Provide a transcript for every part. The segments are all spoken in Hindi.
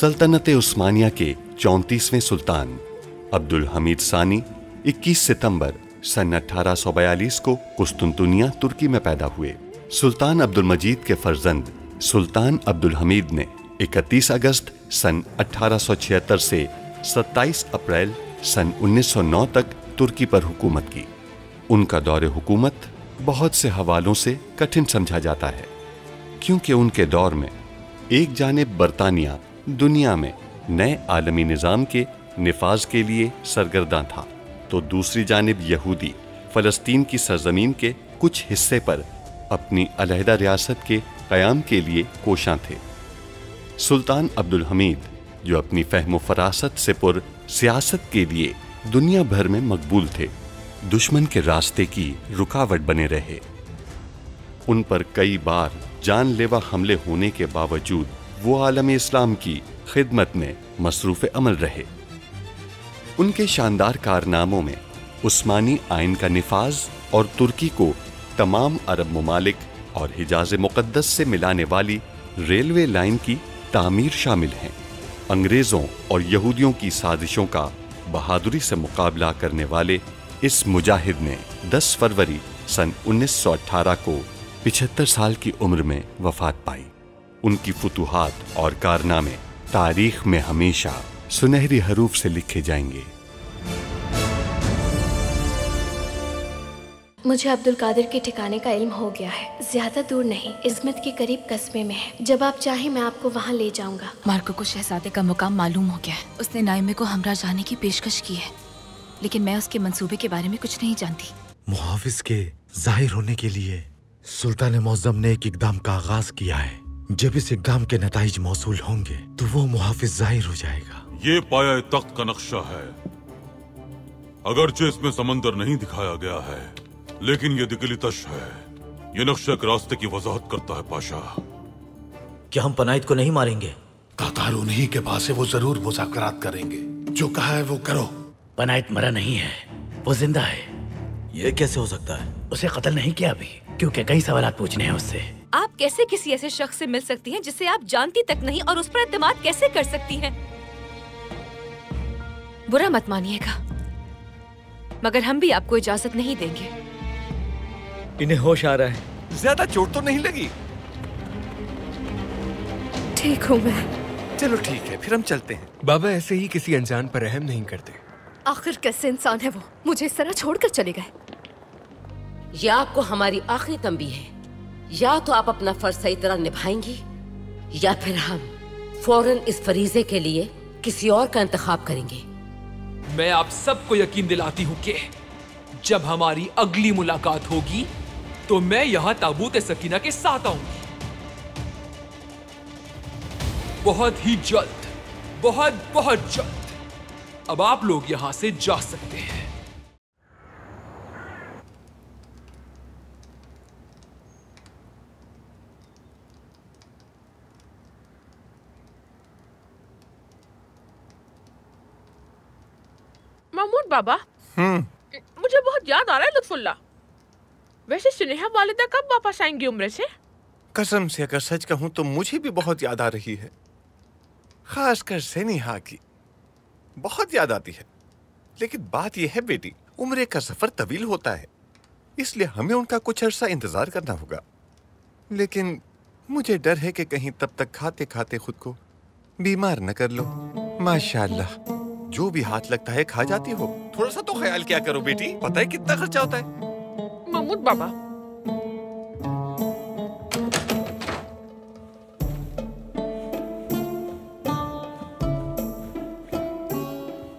सल्तनत उस्मानिया के 34वें सुल्तान अब्दुल हमीद सानी 21 सितंबर सन 1842 को कुस्तुनतुनिया तुर्की में पैदा हुए। सुल्तान अब्दुल मजीद के फर्जंद सुल्तान अब्दुल हमीद ने 31 अगस्त सन 1876 से 27 अप्रैल सन 1909 तक तुर्की पर हुकूमत की। उनका दौरे हुकूमत बहुत से हवालों से कठिन समझा जाता है, क्योंकि उनके दौर में एक जानिब बरतानिया दुनिया में नए आलमी निज़ाम के निफाज के लिए सरगर्दां था, तो दूसरी जानिब यहूदी फ़लस्तीन की सरजमीन के कुछ हिस्से पर अपनी अलहदा रियासत के क़याम के लिए कोशां थे। सुल्तान अब्दुल हमीद, जो अपनी फ़हम फ़रासत से पुर सियासत के लिए दुनिया भर में मकबूल थे, दुश्मन के रास्ते की रुकावट बने रहे। उन पर कई बार जानलेवा हमले होने के बावजूद वो आलम इस्लाम की खिदमत में मसरूफ़ अमल रहे। उनके शानदार कारनामों में उस्मानी आइन का निफाज और तुर्की को तमाम अरब ममालिक और हिजाज़ मुक़द्दस से मिलाने वाली रेलवे लाइन की तामीर शामिल हैं। अंग्रेज़ों और यहूदियों की साजिशों का बहादुरी से मुकाबला करने वाले इस मुजाहिद ने 10 फरवरी सन 1918 को 75 साल की उम्र में वफ़ात पाई। उनकी फुतूहात और कारनामे तारीख में हमेशा सुनहरी हरूफ से लिखे जाएंगे। मुझे अब्दुल कादिर के ठिकाने का इल्म हो गया है। ज्यादा दूर नहीं, इज़्मत के करीब कस्बे में है। जब आप चाहें मैं आपको वहाँ ले जाऊंगा। मार्को को शहजादे का मुकाम मालूम हो गया है। उसने नाइमे को हमरा जाने की पेशकश की है, लेकिन मैं उसके मंसूबे के बारे में कुछ नहीं जानती। मुहाफिज के जाहिर होने के लिए सुल्तान मौज़म ने एक इक़दाम का आगाज किया है। जब इस इक़दाम के नताइज मौसूल होंगे तो वो मुहाफिज जाहिर हो जाएगा। ये पाया तख्त का नक्शा है। अगरचे इसमें समंदर नहीं दिखाया गया है, लेकिन ये दिगली तश है। ये नक्शा एक रास्ते की वजाहत करता है। पाशा, क्या हम पनाइत को नहीं मारेंगे? तातार उन्हीं के पास है, वो जरूर मुज़ाकरात करेंगे। जो कहा है वो करो। पनाइत मरा नहीं है, वो जिंदा है। ये कैसे हो सकता है? उसे कत्ल नहीं किया अभी, क्योंकि कई सवालात पूछने हैं उससे। आप कैसे किसी ऐसे शख्स से मिल सकती हैं जिसे आप जानती तक नहीं, और उस पर एतमाद कैसे कर सकती हैं? बुरा मत मानिएगा, मगर हम भी आपको इजाजत नहीं देंगे। इन्हें होश आ रहा है। ज्यादा चोट तो नहीं लगी? ठीक हूँ मैं। चलो ठीक है, फिर हम चलते हैं। बाबा ऐसे ही किसी अनजान पर रहम नहीं करते। आखिर कैसे इंसान है वो, मुझे इस तरह छोड़कर चले गए। ये आपको हमारी आखिरी तंबीह है। या तो आप अपना फर्ज सही तरह निभाएंगी, या फिर हम फौरन इस फरीजे के लिए किसी और का इंतखाब करेंगे। मैं आप सबको यकीन दिलाती हूँ कि जब हमारी अगली मुलाकात होगी तो मैं यहाँ ताबूत सकीना के साथ आऊंगी। बहुत ही जल्द, बहुत बहुत जल्द। अब आप लोग यहाँ से जा सकते हैं। महमूद बाबा, मुझे बहुत याद आ रहा है लुत्फुल्लाह। वैसे स्नेहा वालिदा कब वापस आएंगी उम्रे से? कसम से अगर सच कहूं तो मुझे भी बहुत याद आ रही है, खासकर स्नेहा की बहुत याद आती है। लेकिन बात यह है बेटी, उम्रे का सफर तवील होता है, इसलिए हमें उनका कुछ अरसा इंतजार करना होगा। लेकिन मुझे डर है कि कहीं तब तक खाते खाते खुद को बीमार न कर लो। माशाअल्लाह, जो भी हाथ लगता है खा जाती हो। थोड़ा सा तो ख्याल किया करो बेटी, पता है कितना खर्चा होता है। महमूद बाबा,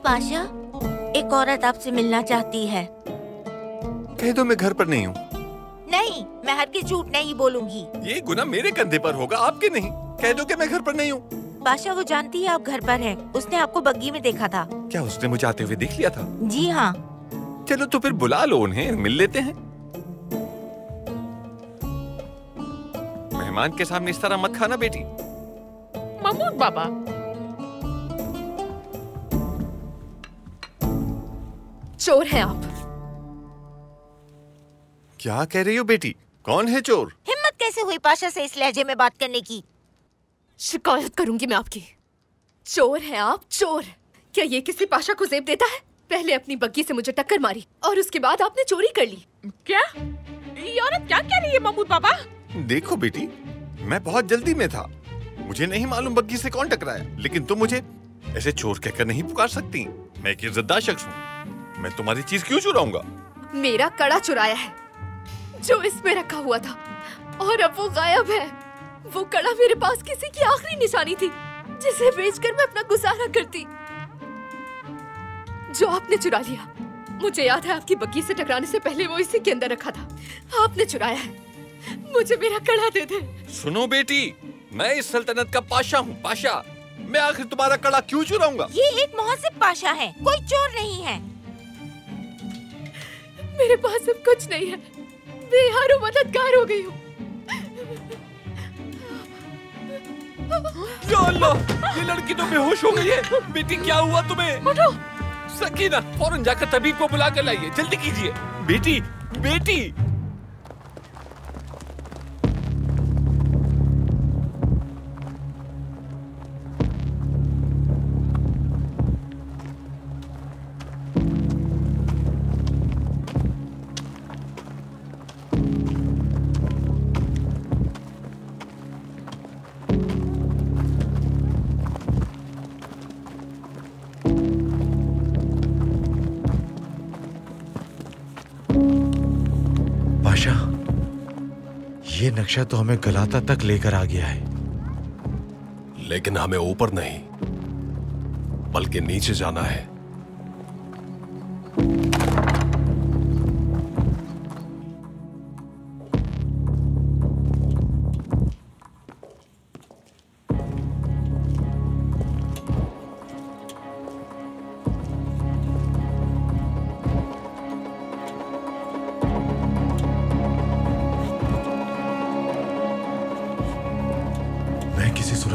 पाशा, एक औरत आपसे मिलना चाहती है। कह दो मैं घर पर नहीं हूँ। नहीं, मैं हरगिज़ झूठ नहीं बोलूंगी। ये गुनाह मेरे कंधे पर होगा, आपके नहीं। कह दो कि मैं घर पर नहीं हूँ। पाशा, वो जानती है आप घर पर हैं। उसने आपको बग्गी में देखा था। क्या उसने मुझे आते हुए देख लिया था? जी हाँ। चलो तो फिर बुला लो उन्हें, मिल लेते हैं। मेहमान के सामने इस तरह मत खाना बेटी। महमूद बाबा, चोर हैं आप। क्या कह रही हो बेटी? कौन है चोर? हिम्मत कैसे हुई पाशा से इस लहजे में बात करने की? शिकायत करूंगी मैं आपकी। चोर हैं आप, चोर। क्या ये किसी पाशा को जेब देता है? पहले अपनी बग्गी से मुझे टक्कर मारी और उसके बाद आपने चोरी कर ली। क्या ये औरत क्या कह रही है महमूद बाबा? देखो बेटी, मैं बहुत जल्दी में था, मुझे नहीं मालूम बग्गी से कौन टकराया, लेकिन तुम मुझे ऐसे चोर कहकर नहीं पुकार सकती। मैं एक इज्जतदार शख्स हूँ, मैं तुम्हारी चीज क्यों चुराऊंगा? मेरा कड़ा चुराया है जो इसमें रखा हुआ था और अब वो गायब है। वो कड़ा मेरे पास किसी की आखिरी निशानी थी जिसे बेचकर मैं अपना गुजारा करती, जो आपने चुरा लिया। मुझे याद है आपकी बग्गी से टकराने से पहले वो इसी के अंदर रखा था। आपने चुराया है। मुझे मेरा कड़ा दे दे। सुनो बेटी, मैं इस सल्तनत का पाशा हूँ, पाशा। मैं आखिर तुम्हारा कड़ा क्यों चुराऊंगा? ये एक मुहसिब पाशा है, कोई चोर नहीं है। मेरे पास अब कुछ नहीं है, बेहारो मददगार हो गई हूँ। या अल्लाह, ये लड़की तो बेहोश हो गई है। बेटी क्या हुआ तुम्हें? उठो। सकीना, फौरन जाकर तबीब को बुला कर लाइए, जल्दी कीजिए। बेटी, बेटी। ये नक्शा तो हमें गलाता तक लेकर आ गया है, लेकिन हमें ऊपर नहीं बल्कि नीचे जाना है।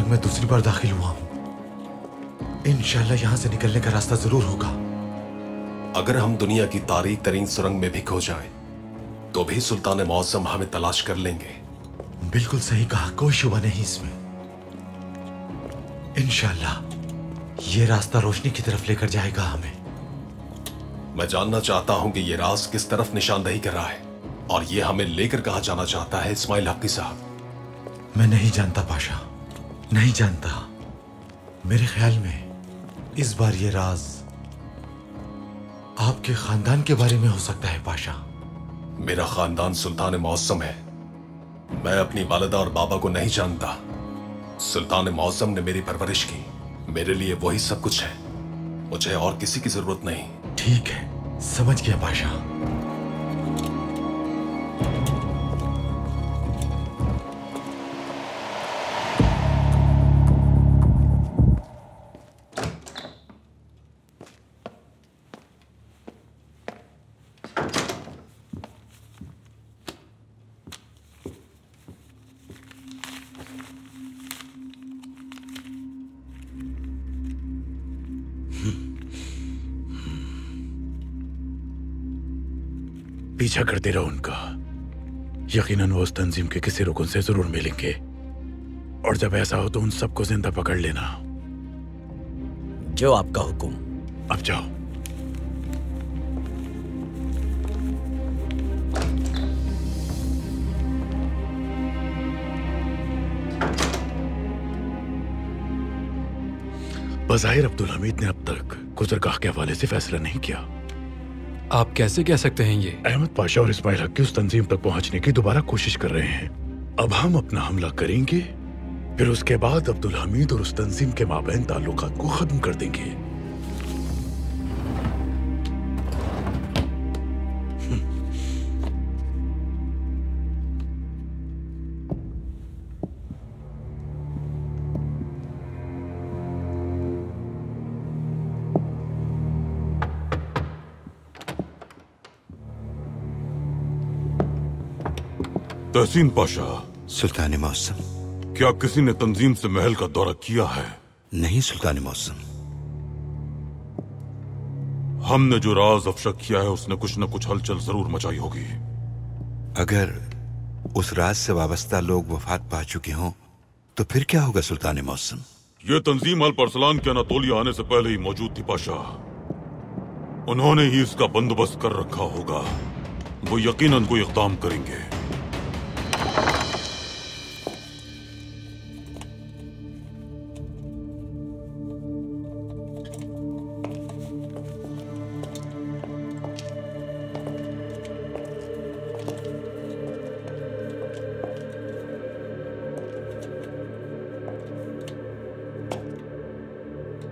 मैं दूसरी बार दाखिल हुआ हूं। इंशाल्लाह यहां से निकलने का रास्ता जरूर होगा। अगर हम दुनिया की तारीख तरीन सुरंग में भी खो जाए तो भी सुल्तान मौसम हमें तलाश कर लेंगे। बिल्कुल सही कहा, कोई शुबा नहीं इसमें। इंशाल्लाह ये रास्ता रोशनी की तरफ लेकर जाएगा हमें। मैं जानना चाहता हूं कि ये राज किस तरफ निशानदेही कर रहा है और ये हमें लेकर कहां जाना चाहता है। इस्माइल हक्की साहब, मैं नहीं जानता पाशा, नहीं जानता। मेरे ख्याल में इस बार ये राज आपके खानदान के बारे में हो सकता है पाशा। मेरा खानदान सुल्तान मौसम है। मैं अपनी वालिदा और बाबा को नहीं जानता। सुल्तान मौसम ने मेरी परवरिश की, मेरे लिए वही सब कुछ है। मुझे और किसी की जरूरत नहीं। ठीक है, समझ गया पाशा। पीछा करते रहो उनका। यकीनन वो उस तंजीम के किसी रुकन से जरूर मिलेंगे और जब ऐसा हो तो उन सबको जिंदा पकड़ लेना। जो आपका हुक्म। अब जाओ। बज़ाहिर अब्दुल हमीद ने अब तक गुजरगाह के हवाले से फैसला नहीं किया। आप कैसे कह सकते हैं ये? अहमद पाशा और इस्माइल हक्की उस तंजीम तक पहुंचने की दोबारा कोशिश कर रहे हैं। अब हम अपना हमला करेंगे, फिर उसके बाद अब्दुल हमीद और उस तंजीम के माबैन ताल्लुकात को खत्म कर देंगे। तहसीन पाशा। सुल्तान मौसम, क्या किसी ने तंजीम से महल का दौरा किया है? नहीं सुल्तान मौसम। हमने जो राज अफशा किया है उसने कुछ न कुछ हलचल जरूर मचाई होगी। अगर उस राज से वाबस्ता लोग वफात पा चुके हों तो फिर क्या होगा सुल्तान मौसम? ये तंजीम अल परसलान के अनातोलिया आने से पहले ही मौजूद थी पाशाह। उन्होंने ही इसका बंदोबस्त कर रखा होगा। वो यकीनन कोई इक़दाम करेंगे।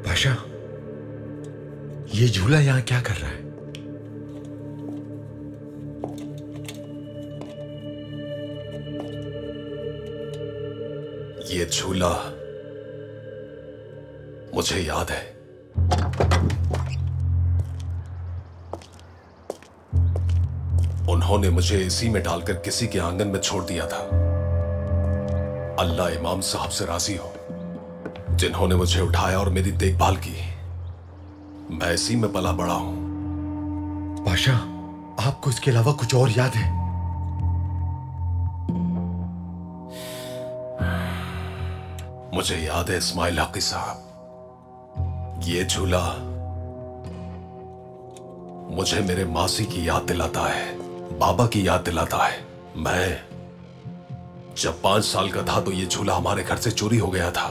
पाशा, ये झूला यहां क्या कर रहा है? ये झूला मुझे याद है। उन्होंने मुझे इसी में डालकर किसी के आंगन में छोड़ दिया था। अल्लाह इमाम साहब से राजी हो, जिन्होंने मुझे उठाया और मेरी देखभाल की। मैं इसी में पला बड़ा हूं। पाशा, आपको इसके अलावा कुछ और याद है? मुझे याद है इस्माइल हकी साहब, ये झूला मुझे मेरे मासी की याद दिलाता है, बाबा की याद दिलाता है। मैं जब 5 साल का था तो ये झूला हमारे घर से चोरी हो गया था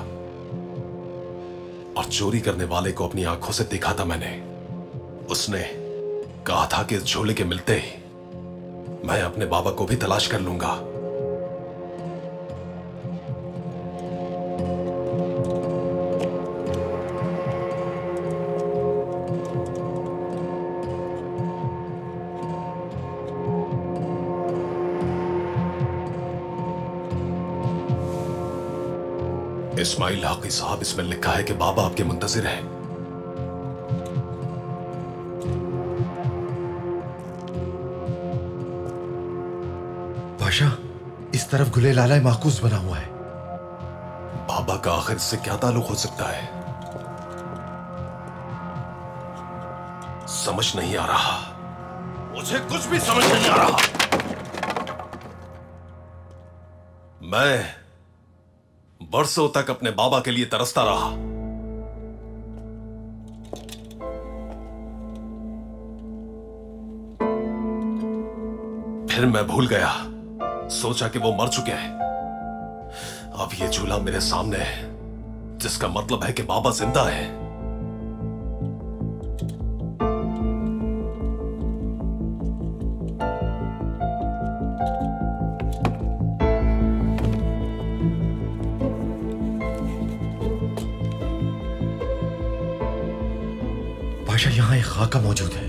और चोरी करने वाले को अपनी आंखों से देखा था मैंने। उसने कहा था कि इस झूले के मिलते ही मैं अपने बाबा को भी तलाश कर लूंगा। इस्माइल हकी साहब, इसमें लिखा है कि बाबा आपके मुंतजिर हैं। पाशा, इस तरफ गुले लाला माकूस बना हुआ है। बाबा का आखिर इससे क्या ताल्लुक हो सकता है? समझ नहीं आ रहा, मुझे कुछ भी समझ नहीं आ रहा। मैं बरसों तक अपने बाबा के लिए तरसता रहा। फिर मैं भूल गया, सोचा कि वो मर चुके हैं। अब ये झूला मेरे सामने है, जिसका मतलब है कि बाबा जिंदा है। पाशा, यहां एक खाका मौजूद है।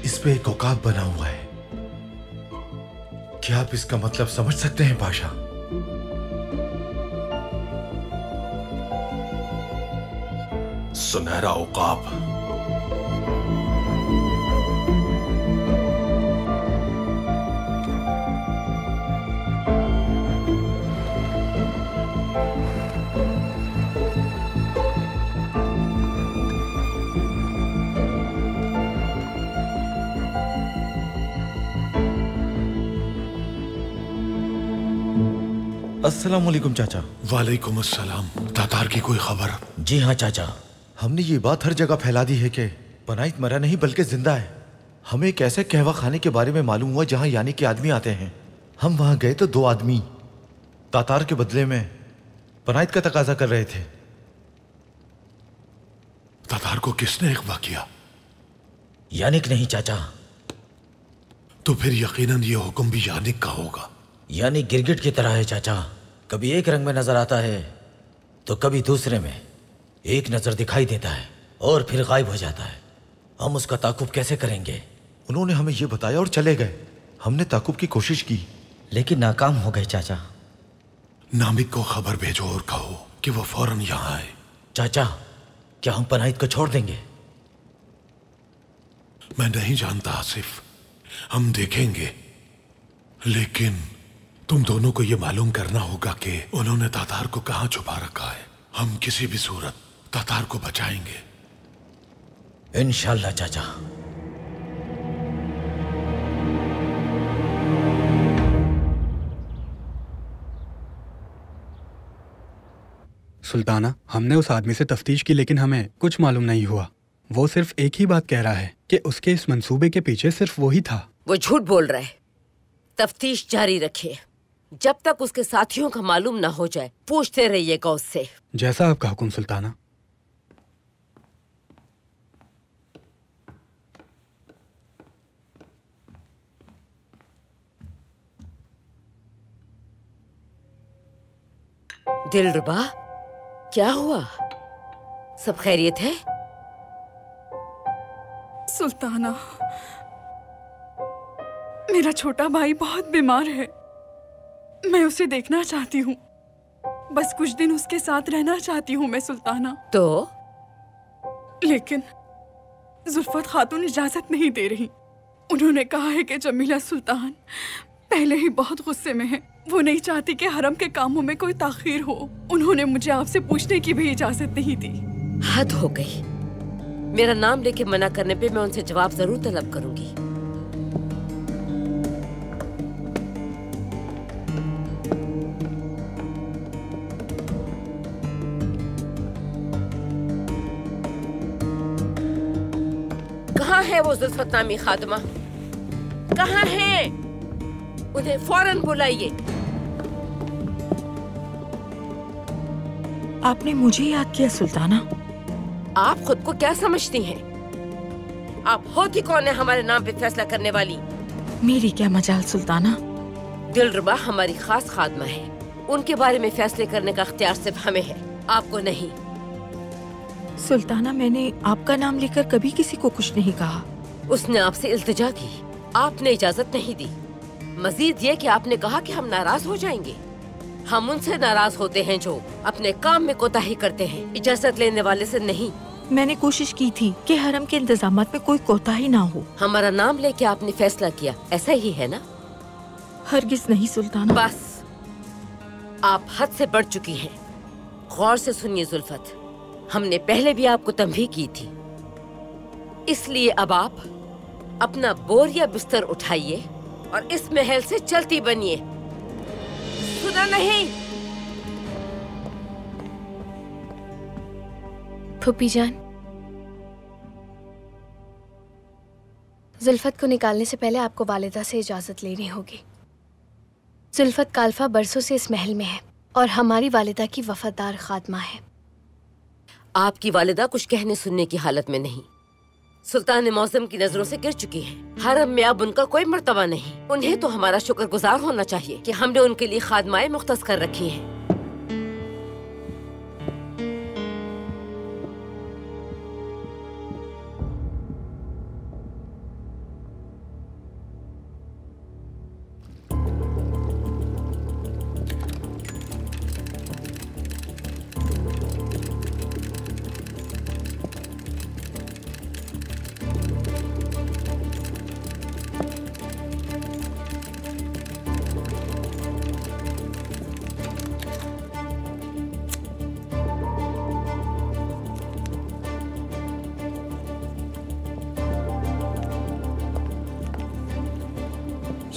इस पे एक औकाब बना हुआ है। क्या आप इसका मतलब समझ सकते हैं पाशा? सुनहरा औकाब। अस्सलाम वालेकुम चाचा। वालेकुम अस्सलाम। तातार की कोई खबर? जी हाँ चाचा, हमने ये बात हर जगह फैला दी है कि पनाहित मरा नहीं बल्कि जिंदा है। हमें एक ऐसे कहवा खाने के बारे में मालूम हुआ जहाँ यानी के आदमी आते हैं। हम वहाँ गए तो 2 आदमी तातार के बदले में पनाहित का तकाजा कर रहे थे। तातार को किसने अगवा किया? यानिक नहीं चाचा। तो फिर यकीनन ये हुक्म भी यानिक का होगा। यानी गिरगिट की तरह है चाचा, कभी एक रंग में नजर आता है तो कभी दूसरे में। एक नजर दिखाई देता है और फिर गायब हो जाता है। हम उसका ताकुब कैसे करेंगे? उन्होंने हमें ये बताया और चले गए। हमने ताकुब की कोशिश की लेकिन नाकाम हो गए चाचा। नामिक को खबर भेजो और कहो कि वो फौरन यहाँ आए। चाचा, क्या हम पनाहित को छोड़ देंगे? मैं नहीं जानता आसिफ, हम देखेंगे, लेकिन तुम दोनों को यह मालूम करना होगा कि उन्होंने तातार को कहां छुपा रखा है। हम किसी भी सूरत तातार को बचाएंगे इंशाल्लाह चाचा। सुल्ताना, हमने उस आदमी से तफ्तीश की लेकिन हमें कुछ मालूम नहीं हुआ। वो सिर्फ एक ही बात कह रहा है कि उसके इस मंसूबे के पीछे सिर्फ वो ही था। वो झूठ बोल रहा है। तफ्तीश जारी रखिए जब तक उसके साथियों का मालूम ना हो जाए। पूछते रहिएगा उससे। जैसा आपका हुक्म सुल्ताना। दिलरुबा, क्या हुआ? सब खैरियत है? सुल्ताना, मेरा छोटा भाई बहुत बीमार है। मैं उसे देखना चाहती हूँ। बस कुछ दिन उसके साथ रहना चाहती हूँ मैं सुल्ताना। तो? लेकिन जुल्फत खातून इजाजत नहीं दे रही। उन्होंने कहा है कि जमीला सुल्तान पहले ही बहुत गुस्से में है। वो नहीं चाहती कि हरम के कामों में कोई ताखीर हो। उन्होंने मुझे आपसे पूछने की भी इजाजत नहीं दी। हद हो गई। मेरा नाम लेके मना करने पे मैं उनसे जवाब जरूर तलब करूंगी। कहाँ है वो जुल्फत नामी खातमा? कहाँ है? उन्हें फौरन बुलाइए। आपने मुझे याद किया सुल्ताना। आप खुद को क्या समझती हैं? आप होती कौन है हमारे नाम पे फैसला करने वाली? मेरी क्या मजाल सुल्ताना। दिलरुबा हमारी खास खादमा है। उनके बारे में फैसले करने का इख्तियार सिर्फ हमें है, आपको नहीं। सुल्ताना, मैंने आपका नाम लेकर कभी किसी को कुछ नहीं कहा। उसने आपसे इल्तिजा की, आपने इजाजत नहीं दी। मजीद ये कि आपने कहा कि हम नाराज हो जाएंगे। हम उनसे नाराज होते हैं जो अपने काम में कोताही करते हैं, इजाजत लेने वाले से नहीं। मैंने कोशिश की थी कि हरम के इंतजामात में कोई कोताही ना हो। हमारा नाम लेके आपने फैसला किया, ऐसा ही है ना? हरगिज नहीं सुल्ताना। बस, आप हद से बढ़ चुकी हैं। गौर से सुनिए जुल्फत, हमने पहले भी आपको तंबीह की थी। इसलिए अब आप अपना बोर या बिस्तर उठाइए और इस महल से चलती बनिए। सुना नहीं? फूफी जान, जुल्फत को निकालने से पहले आपको वालिदा से इजाजत लेनी होगी। जुल्फत काल्फा बरसों से इस महल में है और हमारी वालिदा की वफादार खादमा है। आपकी वालिदा कुछ कहने सुनने की हालत में नहीं। सुल्तान मौसम की नजरों से गिर चुकी है। हरम में अब उनका कोई मर्तबा नहीं। उन्हें तो हमारा शुक्रगुजार होना चाहिए कि हमने उनके लिए खादमाएं मुख्तस कर रखी हैं।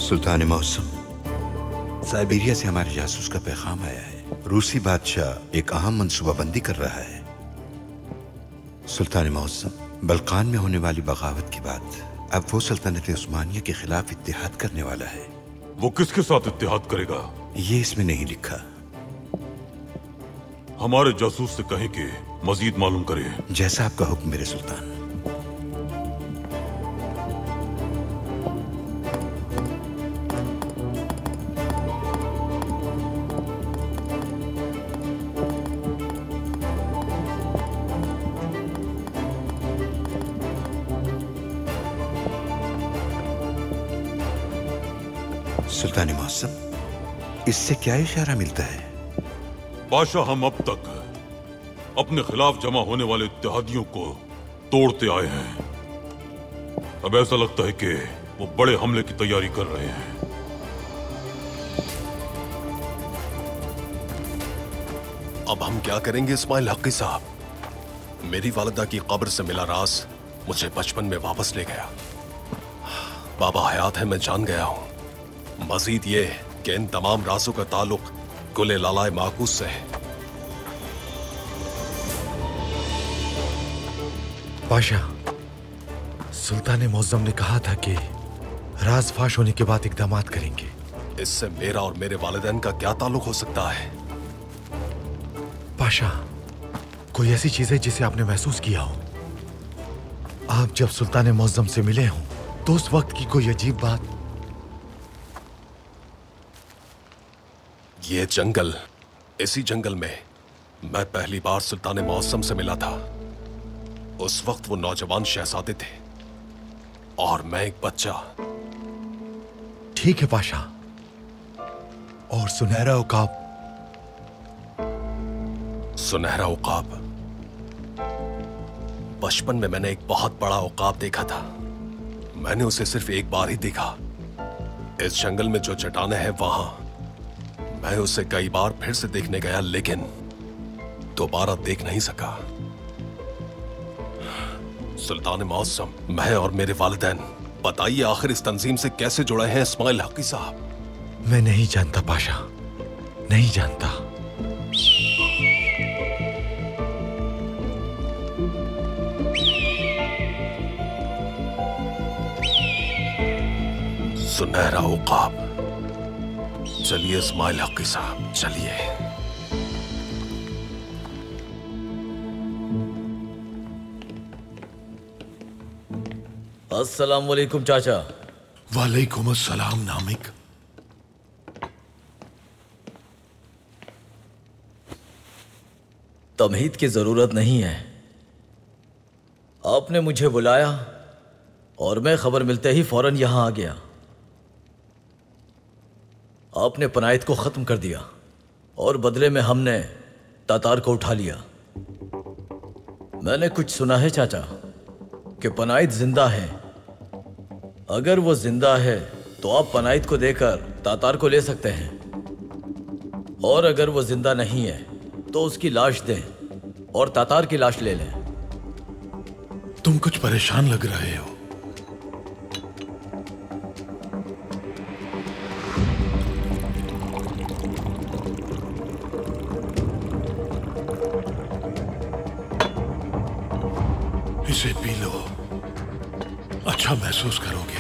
सुल्तान मौसम, साइबेरिया से हमारे जासूस का पैगाम आया है। रूसी बादशाह एक अहम मंसूबाबंदी कर रहा है। सुल्तान मौसम, बल्कान में होने वाली बगावत के बाद अब वो सल्तनत उस्मानिया के खिलाफ इत्तेहाद करने वाला है। वो किसके साथ इत्तेहाद करेगा? ये इसमें नहीं लिखा। हमारे जासूस से कहें कि मजीद मालूम करे। जैसा आपका हुक्म मेरे सुल्तान। सुल्तान मौसम, इससे क्या इशारा मिलता है? बादशाह, हम अब तक अपने खिलाफ जमा होने वाले इत्तेहादियों को तोड़ते आए हैं। अब ऐसा लगता है कि वो बड़े हमले की तैयारी कर रहे हैं। अब हम क्या करेंगे इस्माइल हक्की साहब? मेरी वालिदा की कब्र से मिला राज मुझे बचपन में वापस ले गया। बाबा हयात है, मैं जान गया हूं। मजीद ये कि इन तमाम राजों का ताल्लुक कुले लालाए माकूस से है। पाशा, सुल्तान मुअज्जम ने कहा था कि राज फाश होने के बाद इकदाम करेंगे। इससे मेरा और मेरे वालिदैन का क्या ताल्लुक हो सकता है? पाशा, कोई ऐसी चीज है जिसे आपने महसूस किया हो? आप जब सुल्तान मुअज्जम से मिले हों तो उस वक्त की कोई अजीब बात? ये जंगल, इसी जंगल में मैं पहली बार सुल्तान मुअज्जम से मिला था। उस वक्त वो नौजवान शहजादे थे और मैं एक बच्चा। ठीक है पाशा। और सुनहरा उकाब? सुनहरा उकाब, बचपन में मैंने एक बहुत बड़ा उकाब देखा था। मैंने उसे सिर्फ एक बार ही देखा। इस जंगल में जो चट्टानें हैं वहां मैं उसे कई बार फिर से देखने गया, लेकिन दोबारा देख नहीं सका। सुल्तान मुअज्जम, मैं और मेरे वालिदैन, बताइए आखिर इस तंजीम से कैसे जुड़े हैं इस्माइल हकी साहब? मैं नहीं जानता पाशा, नहीं जानता। सुनहरा उकाब। चलिए इस्माइल हकी साहब, चलिए। अस्सलाम वालेकुम चाचा। वालेकुम अस्सलाम नामिक। तमहीद की जरूरत नहीं है। आपने मुझे बुलाया और मैं खबर मिलते ही फौरन यहां आ गया। आपने पनायत को खत्म कर दिया और बदले में हमने तातार को उठा लिया। मैंने कुछ सुना है चाचा कि पनायत जिंदा है। अगर वो जिंदा है तो आप पनायत को देकर तातार को ले सकते हैं, और अगर वो जिंदा नहीं है तो उसकी लाश दें और तातार की लाश ले लें। तुम कुछ परेशान लग रहे हो। इसे पी लो, अच्छा महसूस करोगे।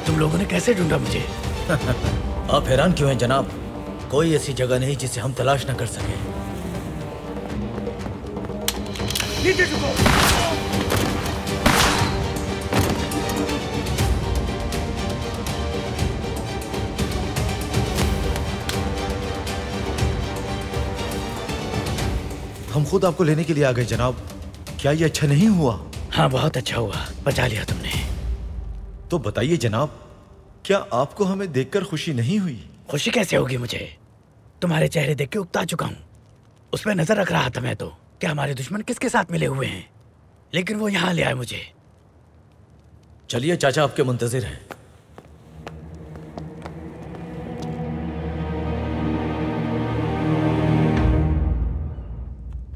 तुम लोगों ने कैसे ढूंढा मुझे? आप हैरान क्यों हैं जनाब? कोई ऐसी जगह नहीं जिसे हम तलाश न कर सके। नीचे झुको। हम खुद आपको लेने के लिए आ गए जनाब। क्या ये अच्छा नहीं हुआ? हाँ, बहुत अच्छा हुआ, बचा लिया तुमने। तो बताइए जनाब, क्या आपको हमें देखकर खुशी नहीं हुई? खुशी कैसे होगी मुझे? तुम्हारे चेहरे देख के उकता चुका हूँ। उस पर नजर रख रहा था मैं तो, क्या हमारे दुश्मन किसके साथ मिले हुए हैं, लेकिन वो यहाँ ले आए मुझे। चलिए चाचा, आपके मुंतजिर हैं।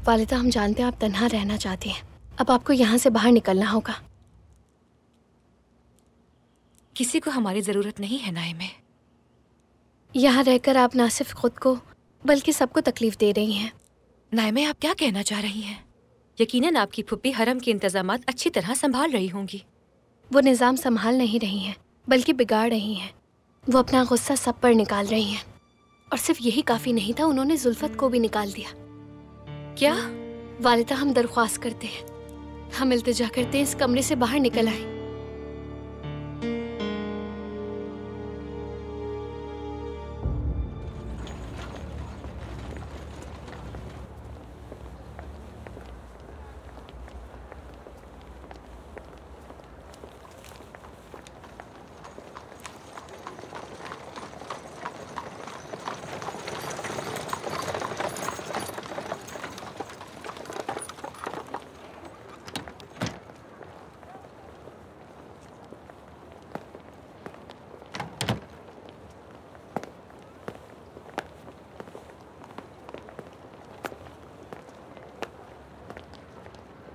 वालिदा, हम जानते हैं आप तन्हा रहना चाहती हैं। अब आपको यहाँ से बाहर निकलना होगा। किसी को हमारी जरूरत नहीं है नाइमे। यहाँ रहकर आप ना सिर्फ खुद को बल्कि सबको तकलीफ दे रही हैं। नाइमे, आप क्या कहना चाह रही हैं? यकीनन आपकी फुप्पी हरम के इंतजामात अच्छी तरह संभाल रही होंगी। वो निज़ाम संभाल नहीं रही हैं बल्कि बिगाड़ रही हैं। वो अपना गुस्सा सब पर निकाल रही हैं, और सिर्फ यही काफ़ी नहीं था, उन्होंने जुल्फत को भी निकाल दिया। क्या? वालिदा, हम दरख्वास्त करते हैं, हम इल्तिजा करते हैं, इस कमरे से बाहर निकल आए।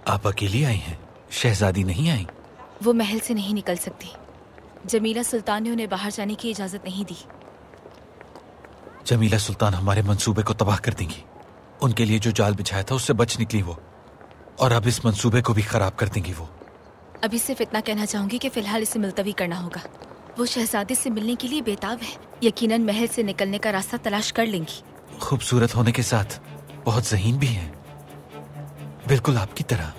आप अकेली आई हैं, शहजादी नहीं आई? वो महल से नहीं निकल सकती। जमीला सुल्तान ने उन्हें बाहर जाने की इजाजत नहीं दी। जमीला सुल्तान हमारे मंसूबे को तबाह कर देंगी। उनके लिए जो जाल बिछाया था उससे बच निकली वो, और अब इस मंसूबे को भी खराब कर देंगी वो। अभी सिर्फ इतना कहना चाहूंगी कि फिलहाल इसे मुलतवी करना होगा। वो शहजादे से मिलने के लिए बेताब है। यकीनन महल से निकलने का रास्ता तलाश कर लेंगी। खूबसूरत होने के साथ बहुत ज़हीन भी हैं, बिल्कुल आपकी तरह।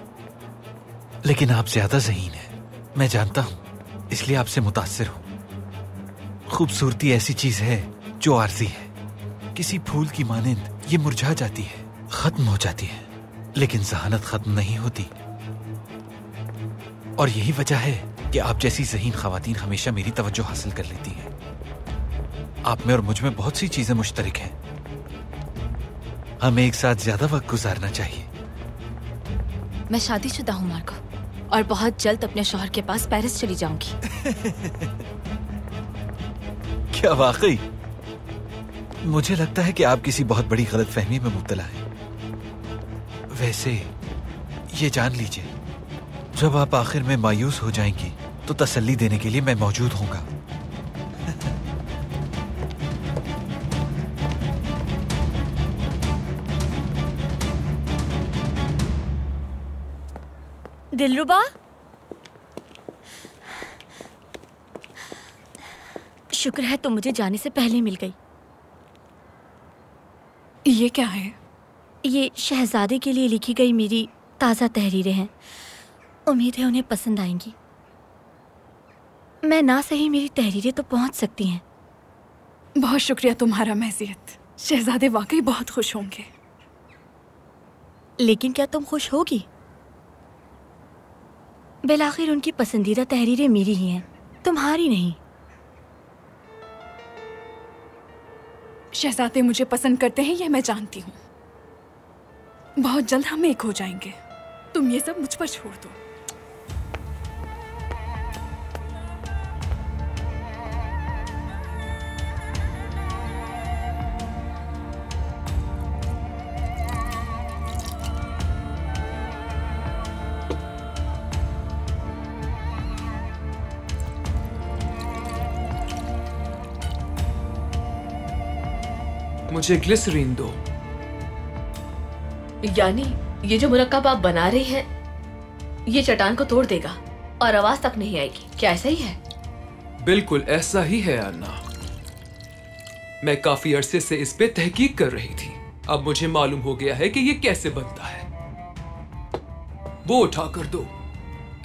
लेकिन आप ज्यादा ज़हीन हैं, मैं जानता हूं, इसलिए आपसे मुतासिर हूं। खूबसूरती ऐसी चीज है जो आर्जी है। किसी फूल की मानिंद ये मुरझा जाती है, खत्म हो जाती है, लेकिन जहानत खत्म नहीं होती। और यही वजह है कि आप जैसी ज़हीन ख़वातीन हमेशा मेरी तवज्जो हासिल कर लेती हैं। आप में और मुझ में बहुत सी चीजें मुश्तरक हैं। हमें एक साथ ज्यादा वक्त गुजारना चाहिए। मैं शादीशुदा हूँ मार्को, और बहुत जल्द अपने शौहर के पास पेरिस चली जाऊंगी। क्या वाकई? मुझे लगता है कि आप किसी बहुत बड़ी गलतफहमी में मुब्तला हैं। वैसे ये जान लीजिए, जब आप आखिर में मायूस हो जाएंगी तो तसल्ली देने के लिए मैं मौजूद हूँगा। दिलरुबा, शुक्र है तुम मुझे जाने से पहले मिल गई। ये क्या है? ये शहजादे के लिए लिखी गई मेरी ताज़ा तहरीरें हैं। उम्मीद है उन्हें पसंद आएंगी। मैं ना सही मेरी तहरीरें तो पहुंच सकती हैं। बहुत शुक्रिया तुम्हारा महज़ियत। शहजादे वाकई बहुत खुश होंगे। लेकिन क्या तुम खुश होगी? बिलाखिर उनकी पसंदीदा तहरीरें मेरी ही हैं, तुम्हारी नहीं। शहजादे मुझे पसंद करते हैं, यह मैं जानती हूँ। बहुत जल्द हम एक हो जाएंगे। तुम ये सब मुझ पर छोड़ दो। मुझे ग्लिसरीन दो। यानी ये जो मुरक्कब आप बना रही हैं, ये चट्टान को तोड़ देगा और आवाज तक नहीं आएगी, क्या ऐसा ही है? बिल्कुल ऐसा ही है अन्ना। मैं काफी अरसे से इस पे तहकीक कर रही थी। अब मुझे मालूम हो गया है कि ये कैसे बनता है। वो उठा कर दो,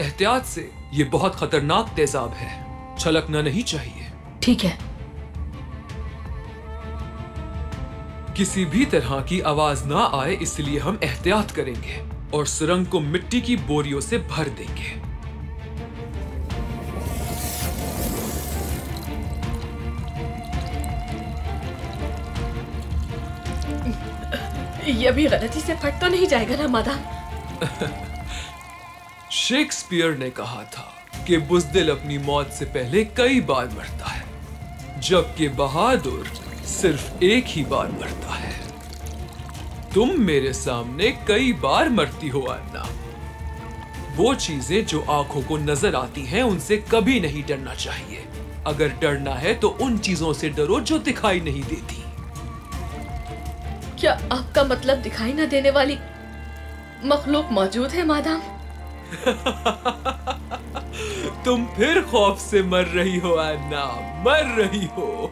एहतियात से। ये बहुत खतरनाक तेजाब है, छलकना नहीं चाहिए। ठीक है। किसी भी तरह की आवाज ना आए, इसलिए हम एहतियात करेंगे और सुरंग को मिट्टी की बोरियों से भर देंगे। ये भी गलती से फट तो नहीं जाएगा ना मादाम? शेक्सपियर ने कहा था कि बुज़दिल अपनी मौत से पहले कई बार मरता है, जबकि बहादुर सिर्फ एक ही बार मरता है। तुम मेरे सामने कई बार मरती हो अन्ना। वो चीजें जो आंखों को नजर आती हैं, उनसे कभी नहीं डरना चाहिए। अगर डरना है तो उन चीजों से डरो जो दिखाई नहीं देती। क्या आपका मतलब दिखाई न देने वाली मखलूक मौजूद है मादाम? तुम फिर खौफ से मर रही हो अन्ना, मर रही हो।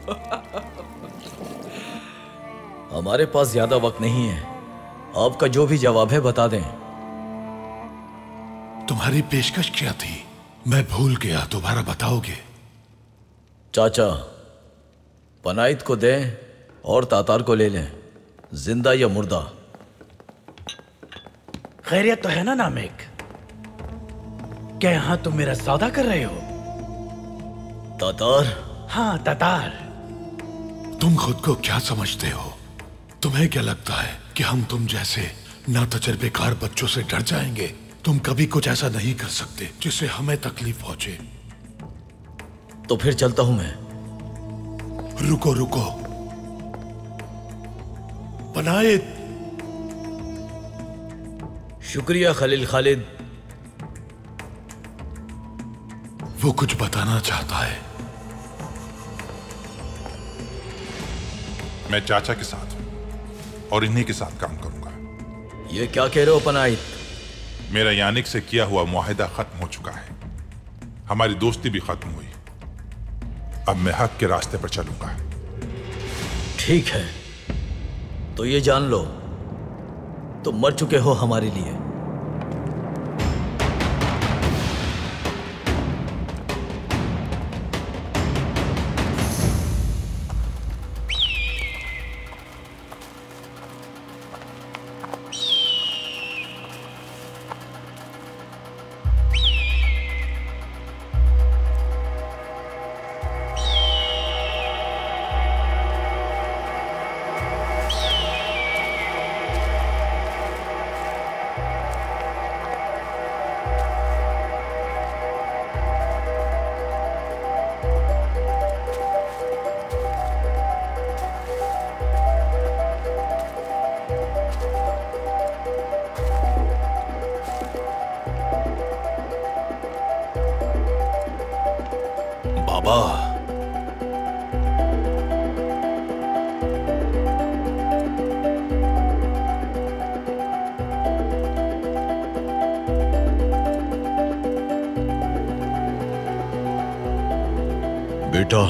हमारे पास ज्यादा वक्त नहीं है। आपका जो भी जवाब है बता दें। तुम्हारी पेशकश क्या थी? मैं भूल गया, दोबारा बताओगे? चाचा, पनाइत को दें और तातार को ले लें, जिंदा या मुर्दा। खैरियत तो है ना नामिक? क्या यहां तुम मेरा सौदा कर रहे हो? तातार? हाँ, तातार। तुम खुद को क्या समझते हो? तुम्हें क्या लगता है कि हम तुम जैसे नातजुर्बेकार बच्चों से डर जाएंगे? तुम कभी कुछ ऐसा नहीं कर सकते जिससे हमें तकलीफ पहुंचे। तो फिर चलता हूं मैं। रुको रुको, पनाइत। शुक्रिया खलील खालिद। वो कुछ बताना चाहता है। मैं चाचा के साथ और इन्हीं के साथ काम करूंगा। ये क्या कह रहे हो पनाहित? मेरा यानिक से किया हुआ मुआहिदा खत्म हो चुका है। हमारी दोस्ती भी खत्म हुई। अब मैं हक के रास्ते पर चलूंगा। ठीक है, तो ये जान लो तुम मर चुके हो हमारे लिए। बेटा,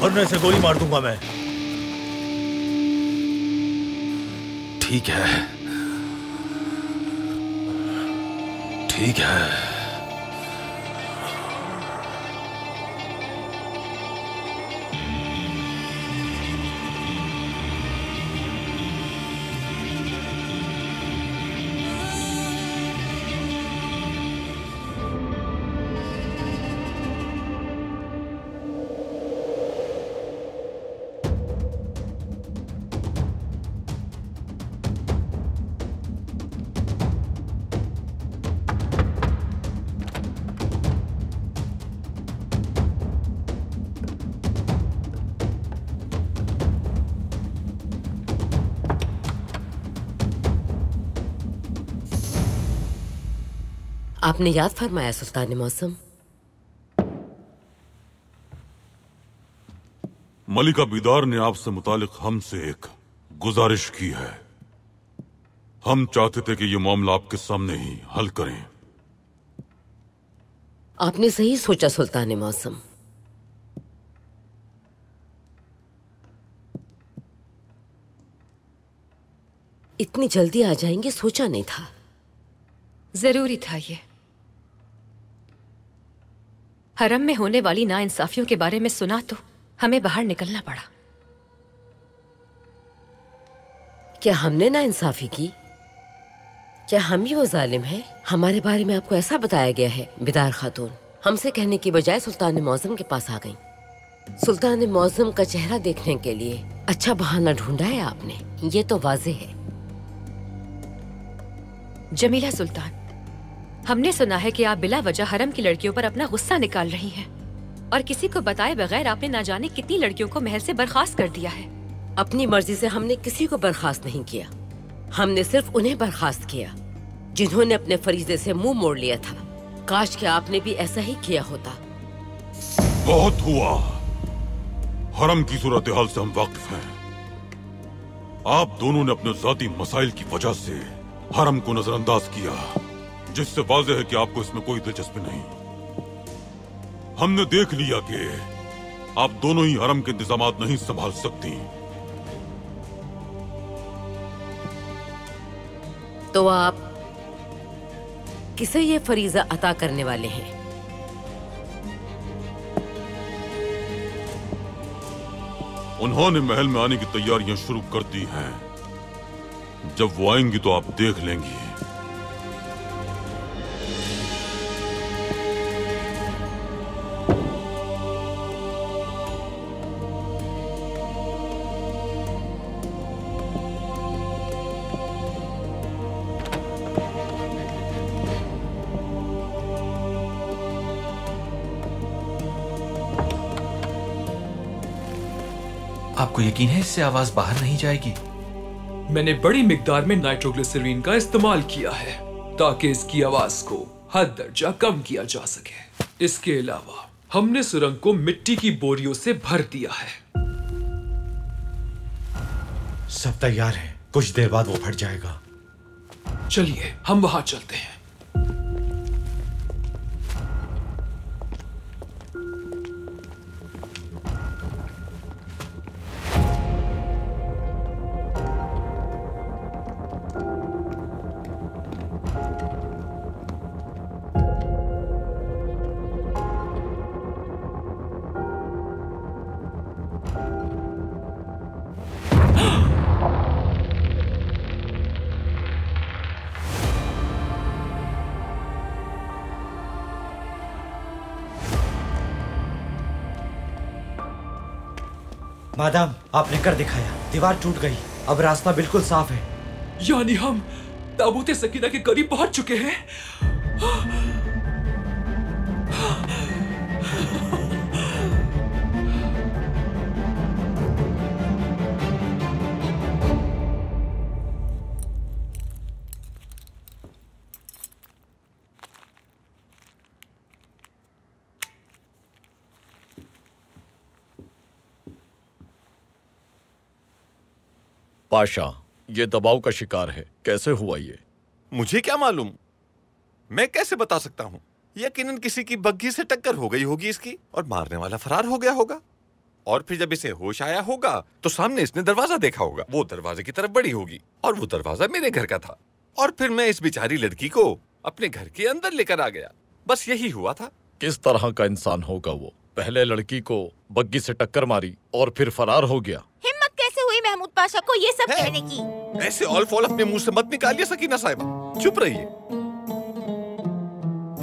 मरने से गोली मार दूंगा मैं। ठीक है, ठीक है। आपने याद फरमाया सुल्तान मौसम। मलिका बिदार ने आपसे मुतालिक हमसे एक गुजारिश की है। हम चाहते थे कि ये मामला आपके सामने ही हल करें। आपने सही सोचा सुल्तान मौसम। इतनी जल्दी आ जाएंगे सोचा नहीं था। जरूरी था ये। हरम में होने वाली नाइंसाफियों के बारे में सुना तो हमें बाहर निकलना पड़ा। क्या हमने नाइंसाफी की? क्या हम ही वो जालिम हैं? हमारे बारे में आपको ऐसा बताया गया है। बिदार खातून हमसे कहने की बजाय सुल्तान मौसम के पास आ गई। सुल्तान मौसम का चेहरा देखने के लिए अच्छा बहाना ढूंढा है आपने, ये तो वाज़ेह है। जमीला सुल्तान, हमने सुना है कि आप बिला वजह हरम की लड़कियों पर अपना गुस्सा निकाल रही हैं। और किसी को बताए बगैर आपने ना जाने कितनी लड़कियों को महल से बर्खास्त कर दिया है। अपनी मर्जी से हमने किसी को बर्खास्त नहीं किया। हमने सिर्फ उन्हें बर्खास्त किया जिन्होंने अपने फरीजे से मुंह मोड़ लिया था। काश कि आपने भी ऐसा ही किया होता। बहुत हुआ। हरम की सूरत हाल से हम वाकिफ हैं। आप दोनों ने अपने जाती मसाइल की वजह से हरम को नजरअंदाज किया, जिससे वाज़ेह है कि आपको इसमें कोई दिलचस्पी नहीं। हमने देख लिया कि आप दोनों ही हरम के इंतजामात नहीं संभाल सकती। तो आप किसे ये फरीजा अता करने वाले हैं? उन्होंने महल में आने की तैयारियां शुरू कर दी हैं। जब वो आएंगी तो आप देख लेंगी। आपको यकीन है इससे आवाज बाहर नहीं जाएगी? मैंने बड़ी मिकदार में नाइट्रोग्लिसरीन का इस्तेमाल किया है ताकि इसकी आवाज को हद दर्जा कम किया जा सके। इसके अलावा हमने सुरंग को मिट्टी की बोरियों से भर दिया है। सब तैयार है, कुछ देर बाद वो फट जाएगा। चलिए हम वहां चलते हैं। मादाम, आपने कर दिखाया। दीवार टूट गई, अब रास्ता बिल्कुल साफ है। यानी हम ताबूत सकीना के करीब पहुंच चुके हैं। पाशा, ये दबाव का शिकार है। कैसे हुआ ये? मुझे क्या मालूम, मैं कैसे बता सकता हूँ। यकीनन किसी की बग्घी से टक्कर हो गई होगी इसकी और मारने वाला फरार हो गया होगा। और फिर जब इसे होश आया होगा तो सामने इसने दरवाजा देखा होगा। वो दरवाजे की तरफ बढ़ी होगी और वो दरवाजा मेरे घर का था। और फिर मैं इस बेचारी लड़की को अपने घर के अंदर लेकर आ गया। बस यही हुआ था। किस तरह का इंसान होगा वो? पहले लड़की को बग्घी से टक्कर मारी और फिर फरार हो गया। हिम्मत कैसे हुई महमूद पाशा को ये सब कहने की? ऐसे ऑल फॉल अपने मुंह से मत निकालिए सकीना साहिबा, चुप रहिए।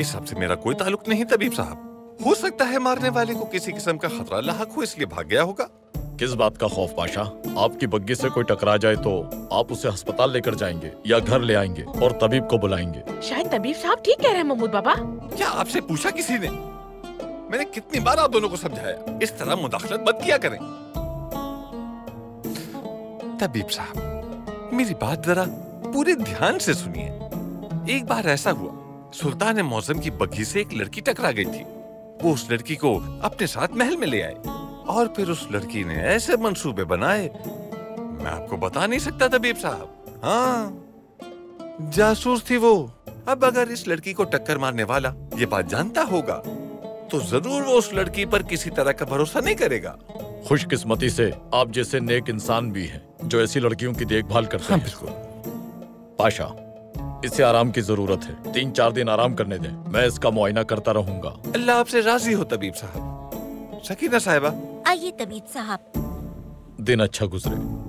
इस सब से मेरा कोई ताल्लुक नहीं तबीब साहब। हो सकता है मारने वाले को किसी किस्म का खतरा लाहक हो इसलिए भाग गया होगा। किस बात का खौफ पाशा? आपकी बग्घी से कोई टकरा जाए तो आप उसे अस्पताल लेकर जाएंगे या घर ले आएंगे और तबीब को बुलाएंगे। शायद तबीब साहब ठीक कह रहे हैं महमूद बाबा। क्या आपसे पूछा किसी ने? मैंने कितनी बार आप दोनों को समझाया, इस तरह मुदाखलत मत किया करें। तबीब साहब, मेरी बात जरा पूरे ध्यान से सुनिए। एक बार ऐसा हुआ, सुल्तान मौसम की बग्घी से एक लड़की टकरा गई थी। वो उस लड़की को अपने साथ महल में ले आए और फिर उस लड़की ने ऐसे मंसूबे बनाए, मैं आपको बता नहीं सकता तबीब साहब। हाँ, जासूस थी वो। अब अगर इस लड़की को टक्कर मारने वाला ये बात जानता होगा तो जरूर वो उस लड़की पर किसी तरह का भरोसा नहीं करेगा। खुशकिस्मती से आप जैसे नेक इंसान भी हैं जो ऐसी लड़कियों की देखभाल करते हैं। बिल्कुल। पाशा, इसे आराम की जरूरत है। 3-4 दिन आराम करने दें, मैं इसका मुआयना करता रहूंगा। अल्लाह आपसे राजी हो तबीब साहब। सकीना साहिबा, आइए तबीब साहब। दिन अच्छा गुजरे।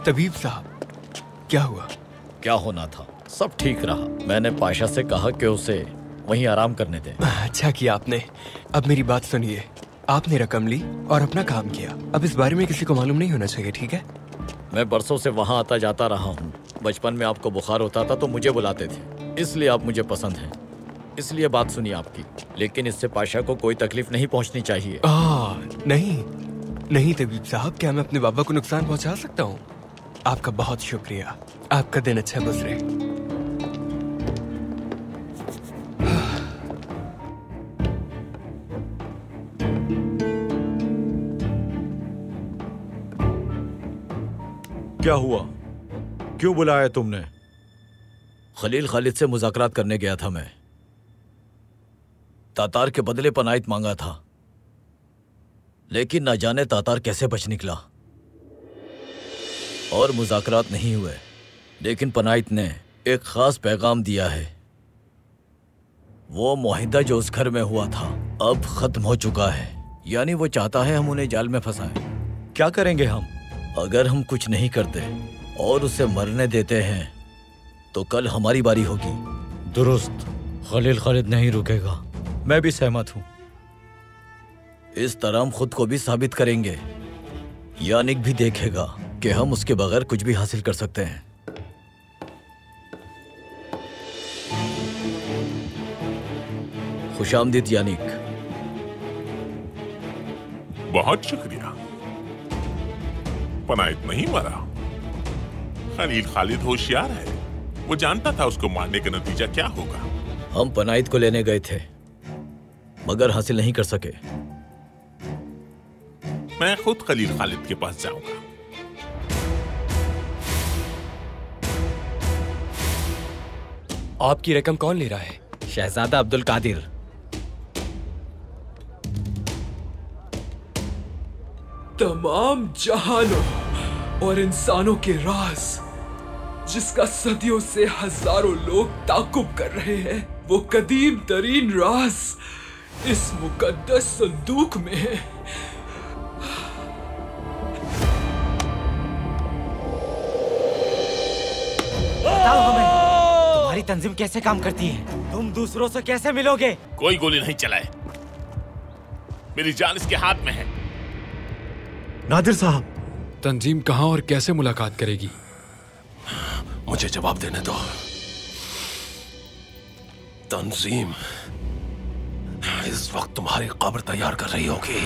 तबीब साहब, क्या हुआ? क्या होना था, सब ठीक रहा। मैंने पाशा से कहा कि उसे वहीं आराम करने दें। अच्छा किया आपने। अब मेरी बात सुनिए, आपने रकम ली और अपना काम किया। अब इस बारे में किसी को मालूम नहीं होना चाहिए, ठीक है? मैं बरसों से वहाँ आता जाता रहा हूँ। बचपन में आपको बुखार होता था तो मुझे बुलाते थे, इसलिए आप मुझे पसंद हैं। इसलिए बात सुनिए आपकी, लेकिन इससे पाशा को कोई तकलीफ नहीं पहुँचनी चाहिए। नहीं तबीब साहब, क्या मैं अपने बाबा को नुकसान पहुँचा सकता हूँ? आपका बहुत शुक्रिया। आपका दिन अच्छा गुजरे। क्या हुआ, क्यों बुलाया तुमने? खलील खालिद से मुज़ाकरात करने गया था मैं। तातार के बदले पनाहित मांगा था, लेकिन न जाने तातार कैसे बच निकला और मुज़ाकरात नहीं हुए। लेकिन पनाहित ने एक खास पैगाम दिया है। वो मुआहिदा जो उस घर में हुआ था अब खत्म हो चुका है। यानी वो चाहता है हम उन्हें जाल में फंसाएं। क्या करेंगे हम? अगर हम कुछ नहीं करते और उसे मरने देते हैं तो कल हमारी बारी होगी। दुरुस्त, खलील खालिद नहीं रुकेगा। मैं भी सहमत हूं। इस तरह हम खुद को भी साबित करेंगे। यानिक भी देखेगा कि हम उसके बगैर कुछ भी हासिल कर सकते हैं। खुशामदीद यानिक। बहुत शुक्रिया। पनाहित नहीं मरा। खलील खालिद होशियार है, वो जानता था उसको मारने का नतीजा क्या होगा। हम पनाहित को लेने गए थे मगर हासिल नहीं कर सके। मैं खुद खलील खालिद के पास जाऊंगा। आपकी रकम कौन ले रहा है? शहजादा अब्दुल कादिर। तमाम जहानों और इंसानों के राज जिसका सदियों से हजारों लोग ताकुब कर रहे हैं, वो कदीम तरीन राज इस मुकद्दस संदूक में है। बताओ हमें, तुम्हारी तंजीम कैसे काम करती है? तुम दूसरों से कैसे मिलोगे? कोई गोली नहीं चलाए, मेरी जान इसके हाथ में है। नादिर साहब, तंजीम कहां और कैसे मुलाकात करेगी? मुझे जवाब देने दो। तंजीम इस वक्त तुम्हारी कब्र तैयार कर रही होगी।